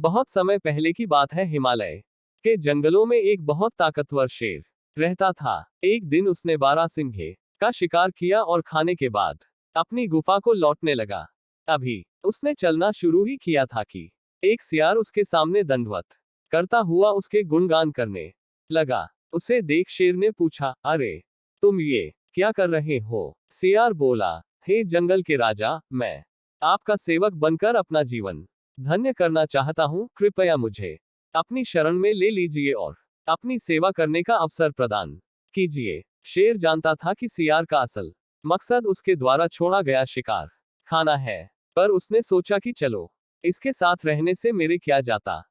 बहुत समय पहले की बात है। हिमालय के जंगलों में एक बहुत ताकतवर शेर रहता था। एक दिन उसने बारहसिंघे का शिकार किया और खाने के बाद अपनी गुफा को लौटने लगा। अभी उसने चलना शुरू ही किया था कि एक सियार उसके सामने दंडवत करता हुआ उसके गुणगान करने लगा। उसे देख शेर ने पूछा, अरे तुम ये क्या कर रहे हो? सियार बोला, हे जंगल के राजा, मैं आपका सेवक बनकर अपना जीवन धन्य करना चाहता हूँ। कृपया मुझे अपनी शरण में ले लीजिए और अपनी सेवा करने का अवसर प्रदान कीजिए। शेर जानता था कि सियार का असल मकसद उसके द्वारा छोड़ा गया शिकार खाना है, पर उसने सोचा कि चलो, इसके साथ रहने से मेरे क्या जाता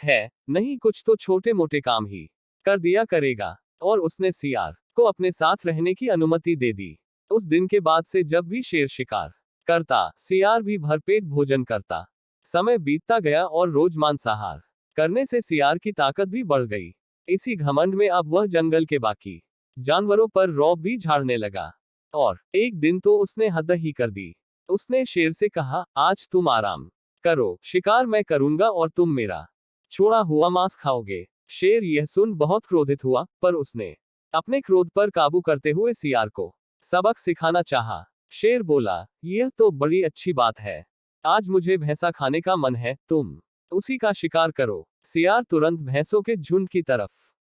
है, नहीं कुछ तो छोटे मोटे काम ही कर दिया करेगा। और उसने सियार को अपने साथ रहने की अनुमति दे दी। उस दिन के बाद से जब भी शेर शिकार करता, सियार भी भरपेट भोजन करता। समय बीतता गया और रोज मांसाहार करने से सियार की ताकत भी बढ़ गई। इसी घमंड में अब वह जंगल के बाकी जानवरों पर रौब भी झाड़ने लगा। और एक दिन तो उसने हद ही कर दी। उसने शेर से कहा, आज तुम आराम करो, शिकार मैं करूंगा और तुम मेरा छोड़ा हुआ मांस खाओगे। शेर यह सुन बहुत क्रोधित हुआ, पर उसने अपने क्रोध पर काबू करते हुए सियार को सबक सिखाना चाहा। शेर बोला, यह तो बड़ी अच्छी बात है, आज मुझे भैंसा खाने का मन है, तुम उसी का शिकार करो। सियार तुरंत भैंसों के झुंड की तरफ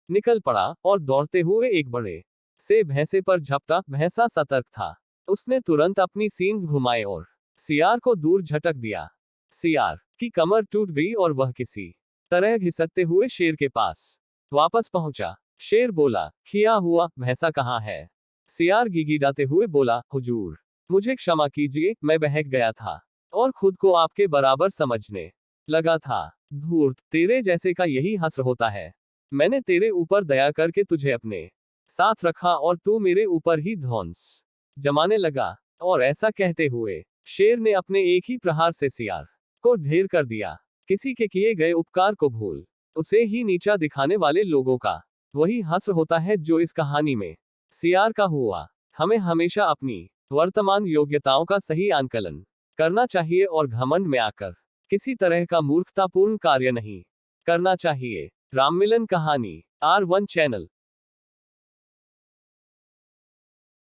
निकल पड़ा और दौड़ते हुए एक बड़े से भैंसे पर झपटा। भैंसा सतर्क था। उसने तुरंत अपनी सींग घुमाए और सियार को दूर झटक दिया। सियार की कमर टूट गई और वह किसी तरह घिसकते हुए शेर के पास वापस पहुंचा। शेर बोला, किया हुआ भैंसा कहाँ है? सियार गिड़गिड़ाते हुए बोला, हुजूर, मुझे क्षमा कीजिए, मैं बहक गया था और खुद को आपके बराबर समझने लगा था। धूर्त, तेरे जैसे का यही हश्र होता है। मैंने तेरे ऊपर दया करके तुझे अपने साथ रखा और तू मेरे ऊपर ही धौंस जमाने लगा। और ऐसा कहते हुए शेर ने अपने एक ही प्रहार से सियार को ढेर कर दिया। किसी के किए गए उपकार को भूल उसे ही नीचा दिखाने वाले लोगों का वही हश्र होता है जो इस कहानी में सियार का हुआ। हमें हमेशा अपनी वर्तमान योग्यताओं का सही आंकलन करना चाहिए और घमंड में आकर किसी तरह का मूर्खतापूर्ण कार्य नहीं करना चाहिए। राममिलन कहानी R1 चैनल।